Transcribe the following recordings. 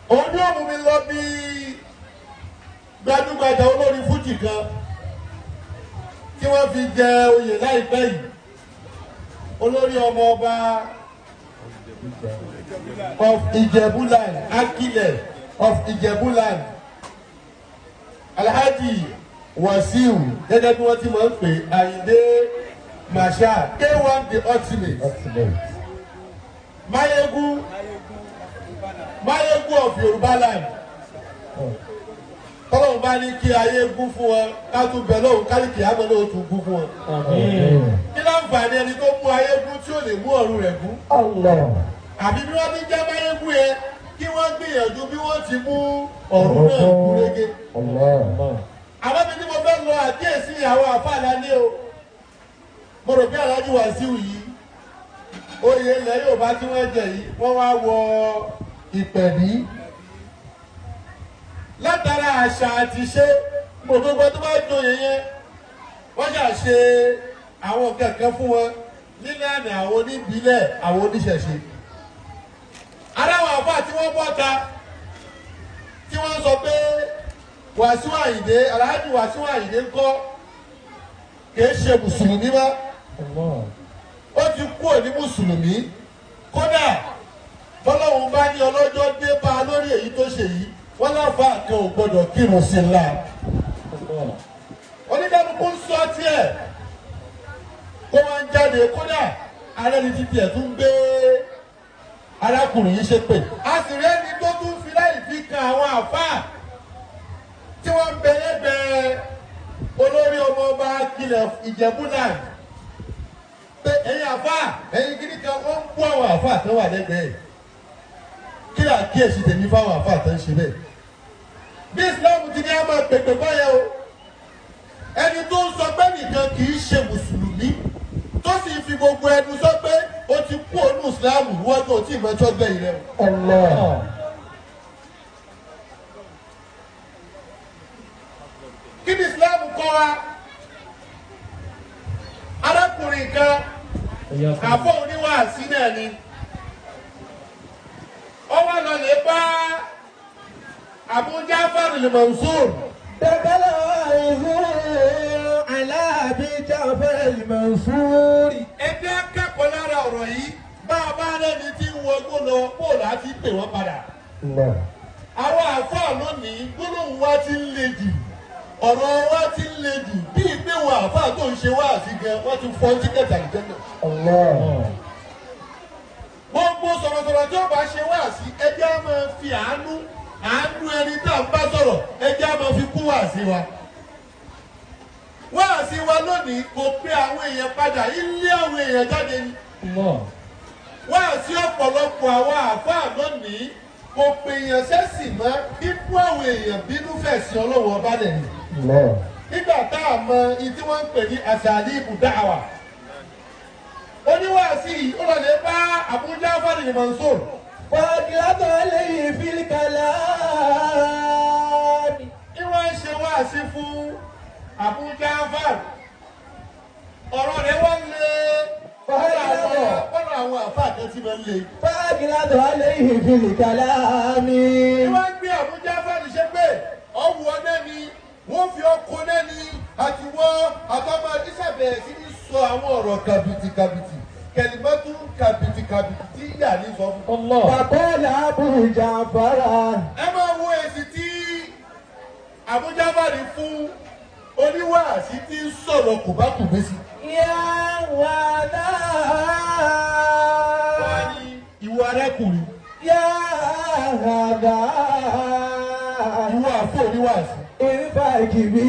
òun ni ó mú mi lọ bí gbajúgbajà olórin fújì kan tí wọ́n fi jẹ oyè láìpẹ́ yìí olórí ọmọ ọba of Ijebuland Akilẹ̀ of Ijebuland Alhaji Wasiu gẹ́gẹ́ bí wọ́n ti máa ń pè Àyìndé Marshal K1 the ultimate Mayegun of Yorùbáland tọ́lọ́run bá ní kí ayé gún fún wọn ká tún bẹ̀ lóhùn kálíkì àmọ́ ló tún gún fún wọn. kí láǹfààní ẹni tó mú ayé gún tí ò lè mú ọ̀run rẹ̀ gún. àbí bí wọ́n ti jẹ́ máyégún yẹn kí wọ́n gbìyànjú bí wọ́n ti mú ọ̀run náà gún régé. àwọn ibi tí mo fẹ́ lọ àkíyèsí àwọn àfààní ní o mo rò pé Alhaji Wasiu yìí oyè ilẹ̀ Yorùbá tí wọ́n jẹ yìí wọ́n wá wọ ìpẹ̀bí látara àṣà àti ṣe gbogbo tó bá joyè yẹn wọ́n ṣà ṣe àwọn kẹ̀kẹ́ fún wọn nílànà àwọn oníbílẹ̀ àwọn oníṣẹ̀ṣe. aláwọ̀ àfà tí wọ́n bọ́ta tí wọ́n sọ pé Wasiu Ayinde Alhaji Wasiu Ayinde ńkọ́ kìí ṣe mùsùlùmí mọ́ ó ti kúrò ní mùsùlùmí kódà bọ́lọ́hún bá ní ọlọ́jọ́ dé bá a lórí èyí tó ṣe yìí wọ́n láfa kan ò gbọ́dọ̀ kírun sí ńlá onídàbùkù ń sọ tiẹ̀ kó wọ́n ń jáde kódà alẹ́ ní títí ẹ̀ tún gbé arákùnrin yìí ṣépè a sì rí ẹni tó tún fi láì fi kan àwọn àfáà tí wọ́n ń bẹ lẹ́gbẹ̀ẹ́ olórí ọmọ ọba Akilẹ̀ Ìjẹ̀bú-Land pé ẹ̀yin àfáà ẹ̀yin kìíní kan wọ́n ń bú àwọn àfáà tó wà lẹ́gbẹ̀ẹ́ kí àkíyèsí tèmi fáwọn àfáà tó ń ṣe bẹ́ẹ̀. bí Islam ti ní a máa pèpè báyẹn o ẹni tó ń sọ pé nìkan kì í ṣe mùsùlùmí tó sì fi gbogbo ẹnu sọ pé ó ti kú ònú Islam wọ́n tó tí ìmọ̀jọ́ gbẹ̀yìn rẹ̀. kí ni Islam kọ́ wa arákùnrin kan àfọ̀ oníwàásí náà ni ó wá lọ lè bá Abu Ja'far al-Mansur. Dakala ìhùn Abi Ja'far al-Mansur. ẹgbẹ́ akẹ́kọ̀ọ́ lára ọ̀rọ̀ yìí bá a bá rẹ́ni tí ń wọgbó lọ bóòlù àti pè wọ́n padà. àwọn àfáà lónìí gbólóhùn wa ti ń le jù ọ̀rọ̀ wa ti ń le jù bí ìgbéwọ̀n àfáà tó ń ṣe wáàsí gan wọ́n ti fọ́ tíkẹ́tì àlùjànnà. gbogbo sọ̀rọ̀sọ̀rọ̀ tí ó bá ṣe wáàsí ẹjẹ́ á máa fi àánú ẹni tá à ń bá sọ̀rọ̀ ẹjẹ́ á máa fi kún wáàsí wa. wáàsí wa lónìí kò pé àwọn èèyàn padà ilé àwọn èèyàn jáde ni. wáàsí ọ̀pọ̀lọpọ̀ àwọn àfáà lónìí kò pè èèyàn sẹ́sìn mọ́ bíbú àwọn èèyàn bínú fẹ̀sìn ọlọ́wọ́ ọba lẹ̀ ni. nígbà tá a mọ ìdí wọ́n ń pè ní asalibu da'wa. oníwàásí yìí ó lọ lè bá Abu Ja'far al-Mansur. Fàdílátọ̀ lẹ́yìn fílíkàlá. kí wọ́n ń ṣe wáàsí fún Abu Ja'far. ọ̀rọ̀ rẹ̀ wọ́n lé ọ̀rọ̀ àwọn àfáà kan tí wọ́n lé. Fàdílátọ̀ lẹ́yìn fílíkàlá mi. kí wọ́n gbé Abu Ja'far ṣe pé ọ̀wọ́ náà ni wọ́n fi ọkọ̀ náà ni àti wọ́n àtọ́mọ ìṣàbẹ̀ sí ní sọ àwọn ọ̀rọ̀ kàbìtì kẹlìmọ́tún kàbìtì tí yà ní sọ fún. Bàbá Abu Ja'far. ẹ máa wo èsì tí Abu Ja'far fún oníwàásí tí ń sọ̀rọ̀ kùbákùbé sí. Yá wà náà. wọ́n ní ìwọ arákùnrin. Yá àgà. ìwọ àfọ oníwàásí. Ìrìbà kìbí.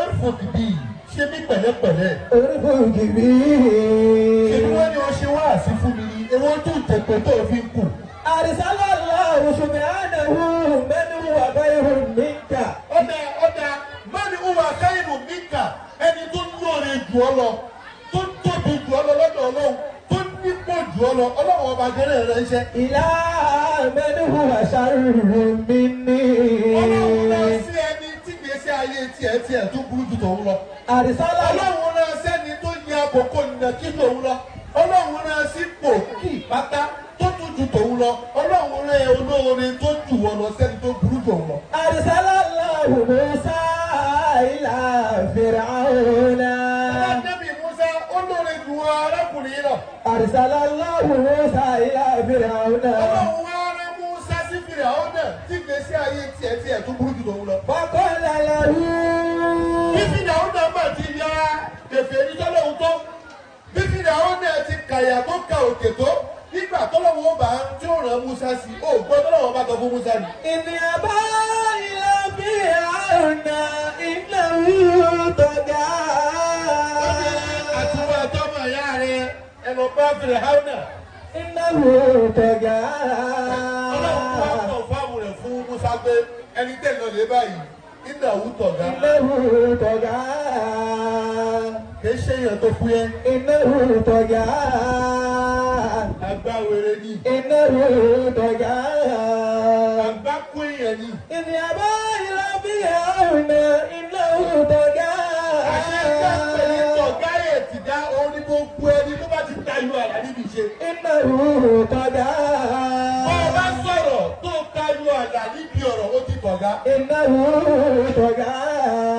ẹ̀rfọ̀ kìbí ṣe mí pẹ̀lẹ́pẹ̀lẹ́. Ìrìbà kìbí. èmi wọ́n ní o ṣe wáàsí fún mi ni ewé tó tẹ̀pẹ̀ tó fi ń kù. Arsalallahu subhanahu man huwa khayrun minka. ọ̀dà mọ́ni uwa khairu minka ẹni tó lóore jù ọ lọ tó tóbi jù ọ lọ lọ́dọ̀ Ọlọ́run tó nípò jù ọ lọ Ọlọ́run ọba gẹ́rẹ́ rẹ̀ ṣe. Ila man huwa sharrun minni. Ọlọ́run náà sí ẹni tí gbèsè ayé tiẹ̀ tó burú jù tòun lọ. Ọlọ́run náà sẹ́ni tó yẹ àkókò nìyẹn kí tòun lọ. Ọlọ́run náà sí pò kí pátá tó tún ju tòun lọ. Ọlọ́run rán olóore tó jù wọ́n lọ sẹ́ni tó burú jù wọ́n lọ. Arsalallahu Musa ila Fir'auna. Ànábì Musa olóore ju arákùnrin yìí lọ. Arsalallahu Musa ila Fir'auna. Ọlọ́run wá rán Musa sí Fìràwọ́nà tí gbèsè ayé tiẹ̀ tó burú jù lòun lọ. Faqala lahu. Bí Fìràwọ́nà bá ti ya kẹfẹ́ ní tọ́lọ́hún tó, bí Fìràwọ́nà ti kàyà tó ka òkè tó, nígbà tọ́lọ́wọ́ bá tí ó rán Musa sí, ó gbọ́ tọ́lọ́wọ́ bá tọ́ fún Musa ni. Inni aba ila Fir'auna innahu tagha. Àtiwọ́ àtọ́mọ̀ ìyá rẹ̀ ẹ lọ bá Fìràwọ́nà. Innahu tagha. Ọlọ́run kọ́ ọ̀pọ̀ fáwọn rẹ̀ fún Musa pé ẹni tẹ̀lé lè báyìí, innahu tagha. Innahu tagha. Kì í ṣe èèyàn tó fún yẹn. Innahu tagha. Àgbà wèrè ni. Innahu tagha. Àgbà kú èèyàn ni. Inni aba ila Fir'auna innahu tagha. Àṣẹ ìgbà pẹ̀lú tọ̀gá ẹ̀ ti dá orí gbogbo ẹni tó bá ti tayọ àlá níbi ìṣe. Innahu tagha. Bọ́ ọ bá sọ̀rọ̀ tó tayọ àlá níbi ọ̀rọ̀ ó ti tọ̀gá. Innahu tagha.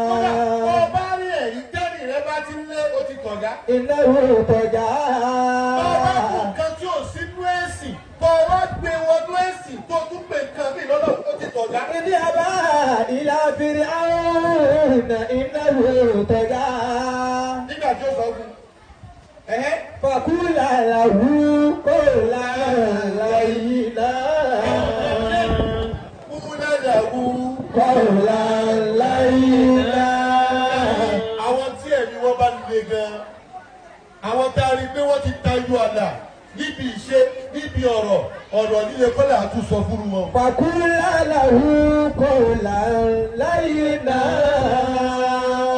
Kódà bọ́ ọ bá rí ẹ̀yìn tẹ́lẹ̀ rẹ bá ti lé ó ti tọ̀gá. Innahu tagha. Bọ́ ọ bá kú nǹkan tí ò sínú ẹ̀sìn, bọ́ ọ wá gbé wọnú ẹ̀sìn tó tún pè nǹkan mí lọ́dọ̀ ó ti tọ̀gá. Inni aba ila Fir'auna innahu tagha. Nígbà tí ó sọ fún Faqula lahu qawlan layyina. kúlẹ̀ dàgbù. Qawlan layyina. Àwọn tí ẹ̀mí wọn bá le gan, àwọn tá a rí pé wọ́n ti tayọ àlà níbi ìṣe níbi ọ̀rọ̀ líle kọ́lá àtúnṣọ fún wọn. Faqula lahu qawlan layyina.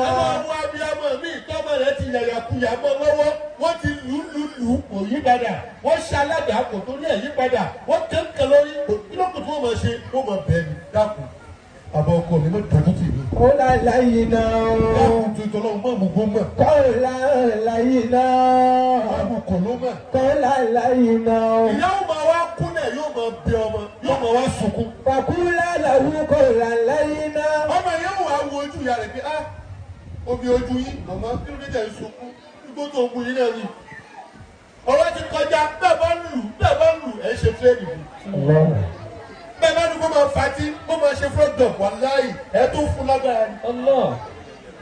Àwọn ọmọ abiyamọ mi tọ́mọ rẹ̀ ti yàyàkuyà mọ́ lọ́wọ́, wọ́n ti lù kò yí padà, wọ́n ṣe aládàá kò tó ní ẹ̀yí padà, wọ́n kẹ́kẹ́ lórí kò kí ló kù tí wọ́n máa ṣe, wọ́n máa bẹ̀ mí dákun. Àbọ̀ ọkọ mi mọ̀ dọ́jú tì mí. Qawlan layyina. Dákun tuntun lọ́wọ́ mọ̀ mú gbó mọ̀. Qawlan layyina. Báàbù kò ló mọ̀. Qawlan layyina. Ìyá ò máa wá kúnlẹ̀ yóò máa bẹ ọmọ, yóò máa wá sunkún. Faqula lahu qawlan layyina. Ọmọ yẹn wà wo ojú ìyá rẹ̀ pé omi ojú yín màmá kí ló dé tẹ̀ ń sunkún nígbó tó ń bu yín náà ni. Ọ̀rọ̀ ti kọjá bẹ́ẹ̀ bá lù ẹ̀ ṣe tírẹ́nì mi. Bẹ́ẹ̀ bá ní kó máa fatí kó máa ṣe fúlọ́dọ̀ wà láàyè ẹ̀ tó fún lágbára ni.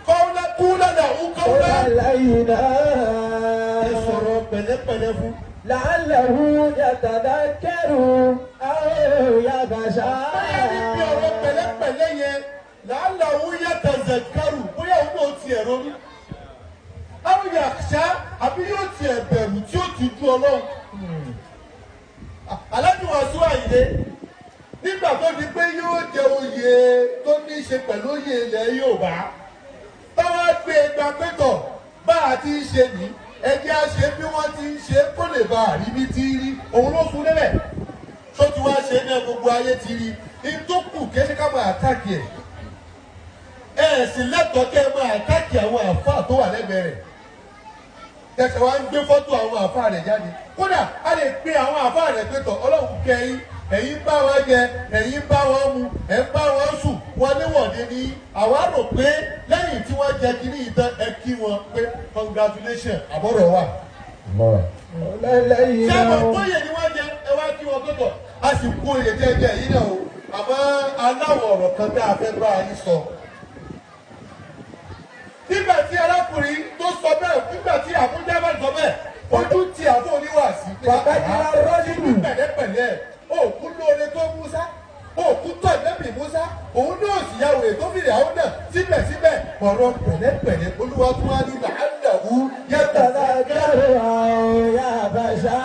Kọ́ńdà kúlẹ̀ náà ń kọ́ńdà. Qawlan layyina. Ẹ sọ̀rọ̀ pẹ̀lẹ́pẹ̀lẹ́ fún. La'allahu yatadhakkaru aw yakhsha. Bóyá níbi ọ̀rọ̀ pẹ̀lẹ́pẹ̀lẹ́ yẹn la'allahu yatazakkaru bóyá òun náà tiẹ̀ ronú. Aw yakhsha àbí yóò tiẹ̀ bẹ̀rù tí ó ti ju Ọlọ́run. Aláàbí Wasiu Àyìndé nígbà tó di pé yóò jẹ oyè tó ní í ṣe pẹ̀lú oyè ilẹ̀ Yorùbá. Táwa gbé ẹgbà pẹ́tọ̀ bá a ti ń ṣe ní ẹjẹ́ á ṣe bí wọ́n ti ń ṣe kó lè bá a rí bí ti rí òun ló fún lélẹ̀. Tó ti wá ṣe ní gbogbo ayé ti rí i tó kù kéṣe ká máa àtàkì ẹ̀. Ẹ sì lẹ́tọ̀ọ́ kẹ́ ẹ máa àtàkì àwọn àfáà tó wà lẹ́gbẹ̀ẹ́ rẹ̀. Tẹ̀sẹ̀ wá ń gbé fọ́tò àwọn àfáà rẹ̀ jáde. Kódà a lè pe àwọn àfáà rẹ̀ pẹ́tọ̀ Ọlọ́run kẹ́yìn. Ẹ̀yin bá wọn jẹ, ẹ̀yin bá wọn mu, ẹ̀ ń bá wọn sùn, wọn níwọ̀de ní. Àwa rò pé lẹ́yìn tí wọ́n jẹ kínní ìtàn ẹ kí wọn pé congratulations àbọ̀rọ̀ wà. Qawlan layyina. Ṣé àwọn tóyè ni wọ́n jẹ ẹ wá kí wọn pẹ́tọ̀? A sì kú oyè jẹ́jẹ́ yìí náà o. Àmọ́ aláwọ̀ ọ̀rọ̀ kan tá a fẹ́ bá a yín sọ. Nígbà tí arákùnrin tó sọ bẹ́ẹ̀, nígbà tí Àbújá bá sọ bẹ́ẹ̀, ojú ti àbọ̀ oníwàásí. Faqadila rajulu. Pẹ̀lẹ́pẹ̀lẹ́ òkú lóore tó Musa òkú tọ̀ lẹ́bì Musa òun náà sì yàwó ètò fìdí àwọn náà síbẹ̀síbẹ̀ ọ̀rọ̀ pẹ̀lẹ́pẹ̀lẹ́ Olúwa tó wá ní làálàwú Yatadhakkaru aw yakhsha.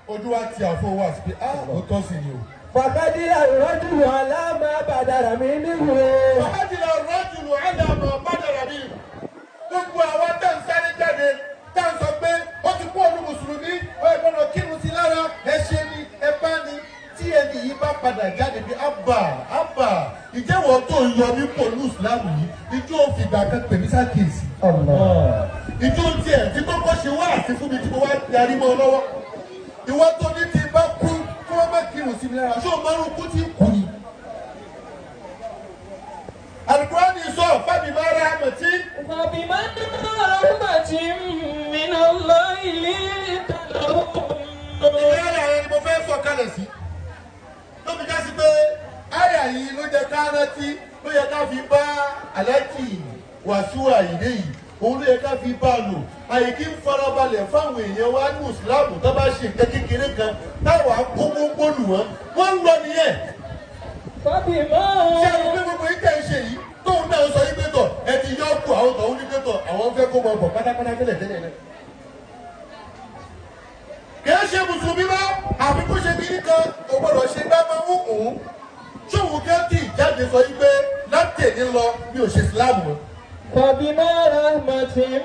ojú wa ti àfọwọ́ àti pé ó tọ́ sí ni o. Faqadila rajulu ala ma badara minhu. Faqadila rajulu ala ma badara minhu. Gbogbo àwa tá ń sáré jáde tá ń sọ pé ó ti kú olú mùsùlùmí ó yẹ kọ́nà kírun sí lára ẹ ṣe ni ẹ bá ní tí ẹni yìí bá padà jáde bí àbà ìjẹ́wọ̀ tó ń yọ mí pọ̀ ní ìsìlámù yìí ìjọ òfìgbà kan pè mí sákèsì. ìjọ tiẹ̀ tí kọ́kọ́ ṣe wá àti fún mi tí mo wá darí mọ́ ọ lọ́wọ́ ìwọ tó ní ti bá kú Ṣé o máa ń kú tí kù ni? Al-Qur'ani sọ fábìmá rahmati. Fábìmá rahmati minallahi linta lahum. Ìgbéyàwó àwọn ni mo fẹ́ sọ kalẹ̀ sí. Ló fi já sí pé àyà yìí ló jẹ ká rántí ló yẹ ká fi bá Alhaji Wasiu Ayinde yìí. Òun ló yẹ ká fi bá a lò. Àyè kí ń farabalẹ̀ fáwọn èèyàn wa ní Ìsìláàmù tó bá ṣe nǹkan kékeré kan táwa kó gbogbo lù wọ́n. Wọ́n ń lọ nìyẹn. Fábìmá. Ṣé àwọn pé gbogbo yìí tẹ̀ ń ṣe yìí? Tóun náà sọ yìí pé tọ̀ ẹ ti yọ kù àwọn tọ̀hún ní pé tọ̀ àwọn fẹ́ kó máa bọ̀ pátápátá tẹ́lẹ̀ tẹ́lẹ̀ náà. Kìí ṣe mùsùlùmí mọ́ àfi kó ṣe kiri kan kò gbọdọ̀ ṣe bá máa ń hùn. Ṣòwò kẹ́kì jáde sọ yìí pé látẹ̀lé lọ mi ò ṣe Ìsìláàmù mọ́. Fábìmá rahmatin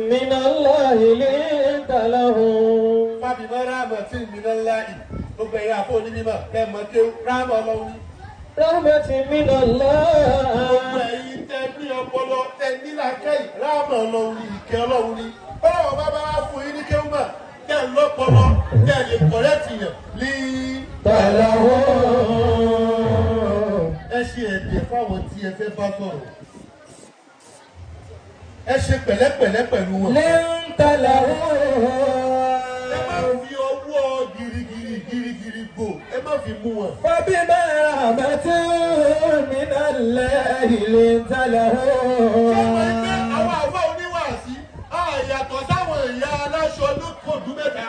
minallahi linta lahum. Fábìmá rahmatin minallahi gbogbo ẹ̀yà àpò onímọ̀ kẹ́ mọ̀ ké ráàmù ọlọ́run ní. Rahmatin minallahi. Gbogbo ẹ̀yin tẹ ní ọpọlọ tẹ nílàkẹ́yì ráàmù ọlọ́run ní ìkẹ́ ọlọ́run ní. Ọlọ́run bá bá wá fún yín ní kéwùmọ̀ tẹ lọ́pọlọ tẹ lè kọ̀rẹ́tì yàn ní. Ẹ ṣe ẹ̀dẹ̀ fáwọn tí ẹ fẹ́ bá sọ̀rọ̀. Ẹ ṣe pẹ̀lẹ́pẹ̀lẹ́ pẹ̀lú wọn. Linta lahum. Ẹ má fi ọwọ́ girigiri gbò. Ẹ má fi mú wọn. Fábìmá rahmatin minallahi linta lahum. Ṣé wọ́n ń gbé àwọn àwa oníwàásí? Àyàtọ̀ sáwọn ìyá aláṣọ lókòdú mẹ́ta.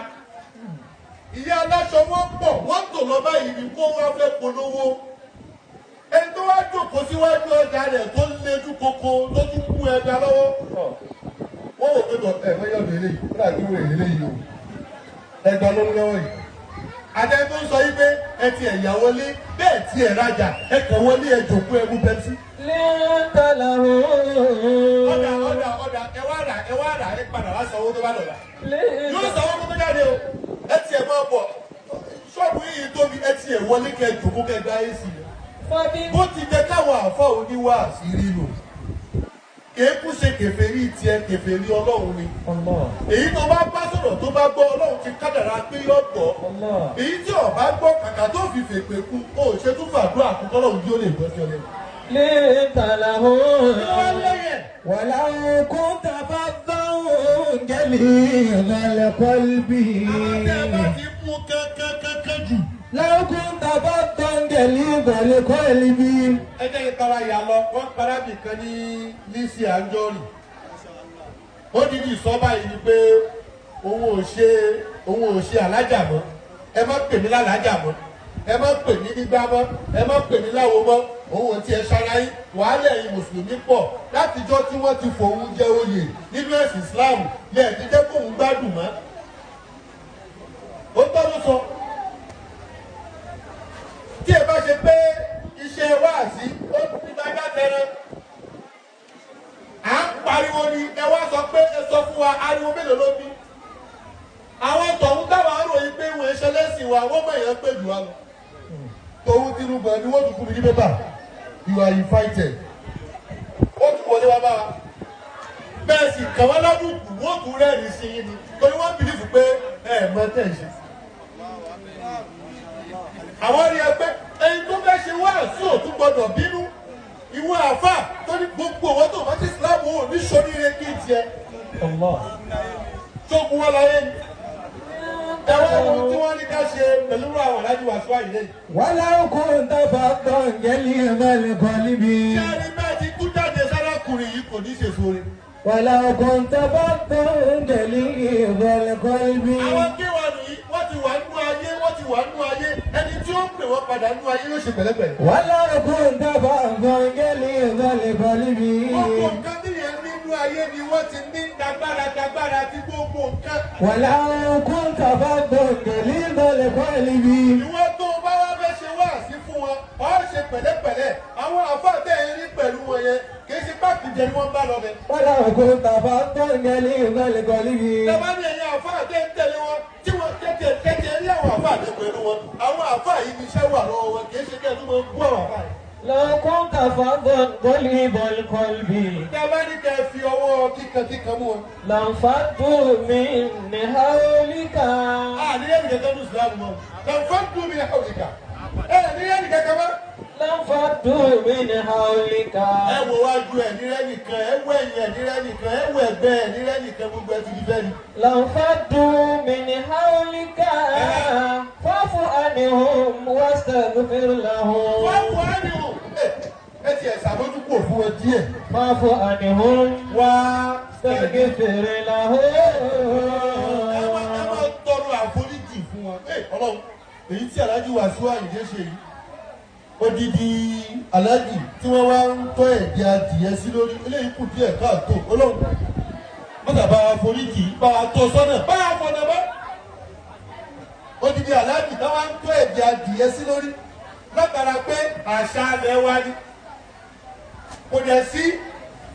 Ìyá aláṣọ wọ́n pọ̀, wọ́n tò lọ báyìí ní kó wá fẹ́ polówó. Ẹni tó wá jókòó síwájú ọjà rẹ̀ tó léjú koko tó tún kú ẹja lọ́wọ́. Wọ́n wò pé tọ̀ wọ́n yọ̀dọ̀ eléyìí, ó dàbí wọ́n èlé eléyìí o. Ẹgbàá ló ń lọ́wọ́ yìí. Adé tó ń sọ yí pé ẹ ti ẹ̀yà wọlé bẹ́ẹ̀ tí ẹ̀ rajà ẹ kàn wọlé ẹ jòkó ẹ mú Pepsi. Linta lahum. Ọ̀dà ẹ wá rà ẹ padà wá sanwó tó bá dọ̀la. Yóò sanwó tó jáde o. Ẹ tiẹ̀ máa bọ̀. Ṣọ́ọ̀bù yìí tóbi ẹ tiẹ̀ wọlé kẹ jòkó kẹ gba AC. Bó ti jẹ káwọn àfọ oníwà àṣírí lò. Kéékù ṣe kèfèrí tiẹ̀ kèfèrí Ọlọ́run ni. Èyí tó bá bá sọ̀rọ̀ tó bá gbọ́ Ọlọ́run ti kádàrá pé yóò gbọ́. Èyí tí ó bá gbọ́ kàkà tó fi fèpè kú ó ṣe tún fàdúrà àkókò Ọlọ́run tí ó lè gbọ́ sí ọlẹ́nu. Linta lahum. Walaw kunta faddan ghalidhal qalbi. Àwọn tẹ́ ẹ bá ti mú kankan jù. Law kunta faddan ghalidhal qalbi. Ẹ jẹ́ kí tara yà lọ, wọ́n parábì kan ní Lísì Anjọ́rì. Ó dídì sọ báyìí ni pé òun ò ṣe alájà mọ́. Ẹ má pè mí lálájà mọ́. Ẹ má pè mí nígbà mọ́. Ẹ má pè mí láwo mọ́. Òun ò tiẹ̀ ṣaláyé. Wàhálà ẹ̀yin Mùsùlùmí pọ̀. Látijọ́ tí wọ́n ti fòun jẹ oyè nínú ẹ̀sìn Islam lẹ́ẹ̀ ti jẹ́ kóun gbádùn mọ́. Ó tọ́ ló sọ. Tí ẹ bá ṣe pé iṣẹ́ wáàsí ó ti dájá tẹrẹ. À ń pariwo ni ẹ wá sọ pé ẹ sọ fún wa ariwo mélòó ló bí. Àwọn tọ̀hún táwọn aròyìn pé wọ́n ṣe lẹ́sìn wa wọ́n mọ̀ èèyàn pé jù wá lọ. Tòun ti rúbọ ni wọ́n tún kú mi ní pépà. You are invited. Ó tún wọlé wá bá wa. Bẹ́ẹ̀ sì kàn wá lọ́dún kù wọ́n tún rẹ́rìn sí yín ni. Torí wọ́n bìlífù pé ẹ mọ tẹ̀ ṣe. Àwọn rí ẹgbẹ́ ẹni tó fẹ́ ṣe wá sí òtún gbọdọ̀ bínú. Ìwọ àfà tó ní gbogbo owó tó bá ti Islam ò ní ṣoríire kí n tiẹ̀. Tó gun wọn láyé ni. Ẹ wá ohun tí wọ́n ní ká ṣe pẹ̀lú àwọn Alhaji Wasiu Ayinde. Walaw kunta faddan ghalidhal qalbi. Ṣé ẹni bẹ́ẹ̀ ti kú jáde sárákùnrin yìí kò ní ṣe sóore? Walaw kunta faddan ghalidhal qalbi. Àwọn kéwàánù yìí wọ́n ti wà nínú ayé ẹni tí ó ń pè wọ́n padà nínú ayé yóò ṣe pẹ̀lẹ́pẹ̀lẹ́. Walaw kunta faddan ghalidhal qalbi. Gbogbo nǹkan nìyẹn nínú ayé ni wọ́n ti ní dagbára ti gbogbo nǹkan. Walaw kunta faddan ghalidhal qalbi. Ìwọ tó o bá wá fẹ́ ṣe wáàsí fún wọn, ọ ṣe pẹ̀lẹ́pẹ̀lẹ́. Àwọn àfáàtẹ̀ yẹn rí pẹ̀lú wọn yẹn kì í ṣe páàkì jẹ ni wọ́n bá lọ bẹ. Walaw kunta faddan ghalidhal qalbi. Tẹ́lá ní ẹ̀yin àfáàtẹ̀ ń tẹ̀lé wọn tí wọ́n kẹ́kẹ́ rí àwọn àfáàtẹ̀ pẹ̀lú wọn. Àwọn àfáà yìí ni iṣẹ́ wà lọ́wọ́ wọn kì í ṣe kẹ́ ẹ̀ tó máa bú àwọn àfáà yìí. لو كنت فظا غليظ القلب Ìjọba ní kẹ́ fi ọwọ́ kíkan mú wọn. لانفضوا من حولك. Nílẹ̀ nìkan kan ní Ìsìlámù mọ́. Lọ́nfọ́dún mi náà òrìkà. Nílẹ̀ nìkan kan mọ́. لانفضوا من حولك. Ẹ wo wájú ẹ̀ nílẹ̀ nìkan, ẹ wo ẹ̀yìn ẹ̀ nílẹ̀ nìkan, ẹ wo ẹ̀gbẹ́ ẹ̀ nílẹ̀ nìkan, gbogbo ẹ ti di bẹ́ẹ̀ ni. لانفضوا من حولك فاعف عنهم واستغفر لهم. Wọ́n wọ ẹni o. Ẹ ti ẹ̀ ṣàmójúkú òfin wọn díẹ̀. فاعف عنهم Wá واستغفر لهم. ẹ máa tọrọ àforíjì fún wọn. Ọlọ́run èyí tí Alhaji Wasiu Ayinde ṣe yìí. Odidi Alhaji tí wọ́n wá ń tọ́ ẹ̀jẹ̀ adìyẹ sí lórí eléyìí kù díẹ̀ káàtó. Ọlọ́run mọ́tà bá wa foríjì bá wa tọ́ sọ́nà bá wa fọ̀nà bá. Odidi Alhaji tí wọ́n ń tọ́ ẹ̀jẹ̀ adìyẹ sí lórí látara pé àṣà alẹ́ wa ni. Kò dẹ̀ sí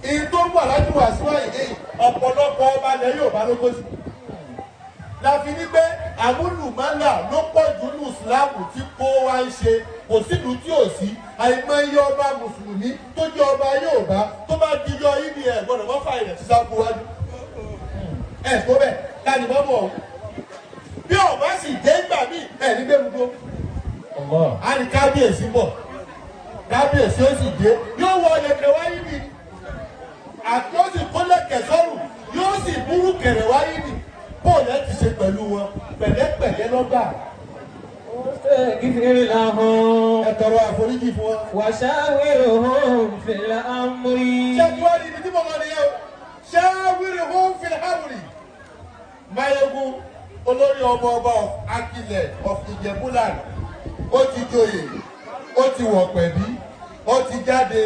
ìyí tó ń bọ̀ Alhaji Wasiu Ayinde yìí ọ̀pọ̀lọpọ̀ ọba ilẹ̀ Yorùbá ló kó sí. Láfi ní pé àmúlùmálà ló pọ̀ jù ní Ìsìlámù tí kó wa ń ṣe kò sílùú tí ò sí àìmọye ọba mùsùlùmí tó jẹ́ ọba Yorùbá tó bá dijọ́ ìdí ẹ̀ gbọ́dọ̀ wọ́n fà ilẹ̀ sísá kú wájú. Ẹ tó bẹ́ẹ̀ láti mọ́ bọ̀ bí ọba sì dé gbà mí ẹ̀ ní gbẹ̀rù tó. A ní kábíyèsí bọ̀ kábíyèsí ó sì dé yóò wọ ọ̀lẹ̀kẹ̀ wáyé mi àti ó sì kó lẹ̀kẹ̀ sọ́rùn yóò sì burú kẹ̀rẹ̀ wáyé mi bóòlù ẹ ti ṣe pẹ̀lú wọn pẹ̀lẹ́pẹ̀lẹ́ lọ́gbà. واستغفر لهم Ẹ tọrọ àforíjì fún wọn. وشاورهم في الأمر. Ṣé kí wọ́n rí ibi tí mo lọ nìyẹn o? Shawirhum fil amri. Máyégún olórí ọmọ ọba Akilẹ̀ of Ìjẹ̀bú-Land ó ti joyè ó ti wọ̀ pẹ̀bí ó ti jáde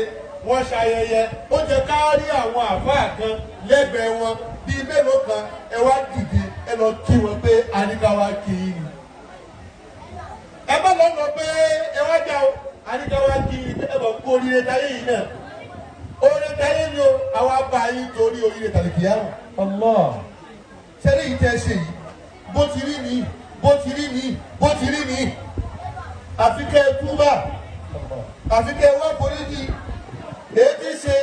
wọ́n ṣayẹyẹ ó jẹ́ ká rí àwọn àfáà kan lẹ́gbẹ̀ẹ́ wọn bíi mélòó kan ẹ wá dìde ẹ lọ kí wọn pé àníkàwá kì í ni. Ẹ má lọ lọ pé ẹ wá jà o àníkàwá kì í ẹ bọ̀ kó oríire táyé yìí náà. Oríire táyé ni o àwa bá yín torí oríire tàlìkìyàmù. الله. Ṣẹ́rí yìí tẹ́ ṣe yìí bó ti rí nìyí bó ti rí nìyí bó ti rí nìyí. Àfi kẹ́ ẹ túbà àfi kẹ́ ẹ wá foríjì èyí ti ṣe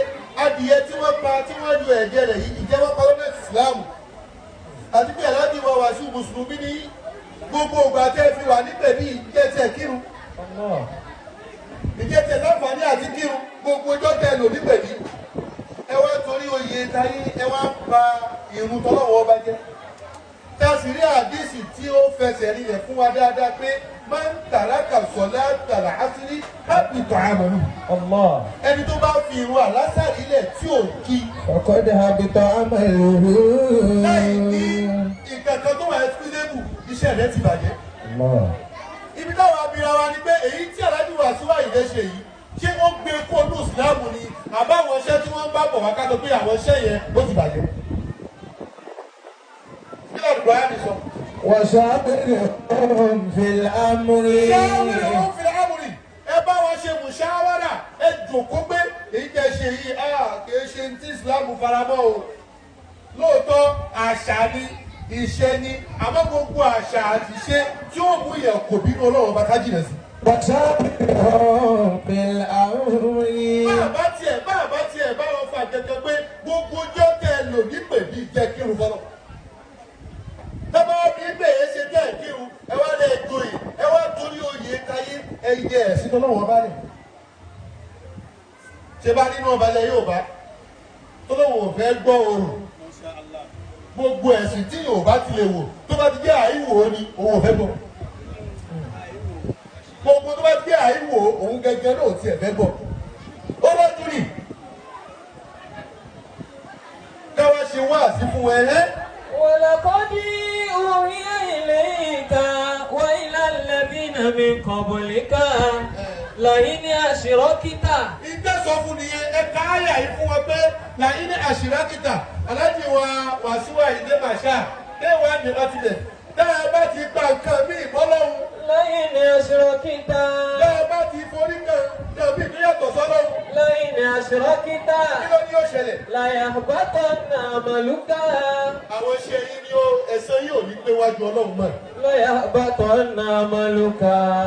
adìyẹ tí wọ́n pa tí wọ́n ju ẹ̀jẹ̀ rẹ̀ yìí ìjẹ́wọ́ parliament Islam àti bí Alhaji wa Wasiu mùsùlùmí ní gbogbo ògbà tẹ́ fi wà níbẹ̀ bí ìjẹ́tẹ̀ kírun ìjẹ́tẹ̀ láǹfààní àti kírun gbogbo ọjọ́ tẹ́ lò níbẹ̀ bí ẹ wá torí oyè táyé ẹ wá ba ìrun tọ́lọ́wọ́ ọba jẹ́ tá a sì rí àdísì tí ó fẹsẹ̀ rinlẹ̀ fún wa dáadáa pé máa ń tàràkà sọ̀lá tàrà ásírí hábì tó àmọ́nù. الله. Ẹni tó bá fi ìrun àlásàrì lẹ̀ tí ò kí. فقد هبط عمله. Láì ní nǹkan kan tó wà ẹ́síkúlébù iṣẹ́ rẹ̀ ti bàjẹ́. الله. Ibi táwọn abira wa ni pé èyí tí Alhaji Wasiu Ayinde ṣe yìí ṣé ó gbé kó ní ìsìláàmù ni àbáwọn iṣẹ́ tí wọ́n ń bá bọ̀ wá ká sọ pé àwọn iṣẹ́ yẹn ó ti bàjẹ́. Kí ló dùn báyà mi sọ? وشاورهم في الأمر. Shawirhum fil amri. Ẹ bá wọn ṣe mùṣáwárà ẹ jòkó gbé èyí tẹ́ ṣe yìí kìí ṣe tí Islam faramọ́ o. Lóòótọ́ àṣà ni ìṣe ni àmọ́ gbogbo àṣà àti ìṣe tí ó mú yẹn kò bínú Ọlọ́run bá ká jìnà sí. وشاورهم في الأمر. Bá tiẹ̀ bá wọn fà kẹ̀kẹ́ pé gbogbo ọjọ́ tẹ́ lò ní pèbí jẹ́ kírun fọlọ́. Tọ́ba bí bẹ́ẹ̀ ṣe jẹ́ kírun ẹ wá lè joyè ẹ wá torí oyè káyé ẹyẹ ẹ̀sìn tó lọ́wọ́ bá rẹ̀. Ṣé bá nínú ọba ilẹ̀ Yorùbá tó lọ́wọ́ ò fẹ́ gbọ́ orò gbogbo ẹ̀sìn tí Yorùbá ti lè wò tó bá ti jẹ́ àìwò ni òun ò fẹ́ gbọ́. Gbogbo tó bá ti jẹ́ àìwò òun gẹ́gẹ́ náà ò tiẹ̀ fẹ́ gbọ́. Ó lọ́jú nì. Káwá ṣe wáàsí fún ẹ ẹ́. ولقد أوحي إليك وإلى الذين من قبلك لئن أشركت. Ìjẹ́ sọ fún nìyẹn ẹ ká àyà yìí fún wọn pé làyín ní àṣìrákìtà Alhaji wa Wasiu Ayinde Marshal déwà ní ọtílẹ̀ dáa bá ti gba nǹkan mí ìbọ́lọ́hún. لئن أشركت. Dáa bá ti forí kan náà bí ìpínyàtọ̀ sọ́lọ́hún. لئن أشركت Kí ló ní yóò ṣẹlẹ̀? ليحبطن عملك. Àwọn iṣẹ́ yìí ni ó ẹ̀san yìí ò ní pé wájú Ọlọ́run mọ́. ليحبطن عملك.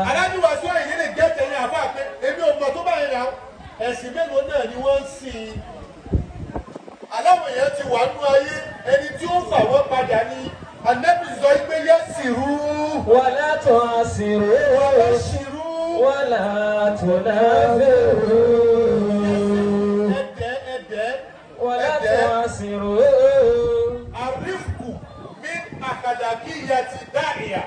Alhaji Wasiu Ayinde lè gẹ́tẹ̀ ní àbá pé èmi ò mọ̀ tó bá yẹn náà ẹ̀sìn mélòó náà ni wọ́n ń sìn. Aláwọ̀ èèyàn ti wà nú ayé ẹni tí ó fà wọ́n padà ní Ànábì sọ pé yassiru. wala tu'assiru. wa bashiru. wala tunaffiru. ẹ̀dẹ́. wala tu'assiru. Arifku min akhlaqiyati da'iya.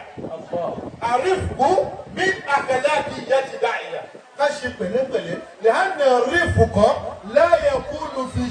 Arifku min akhlaqiyati da'iya. Ká ṣe pẹ̀lẹ́pẹ̀lẹ́ lẹ́hànà rífù kan la yakunu fi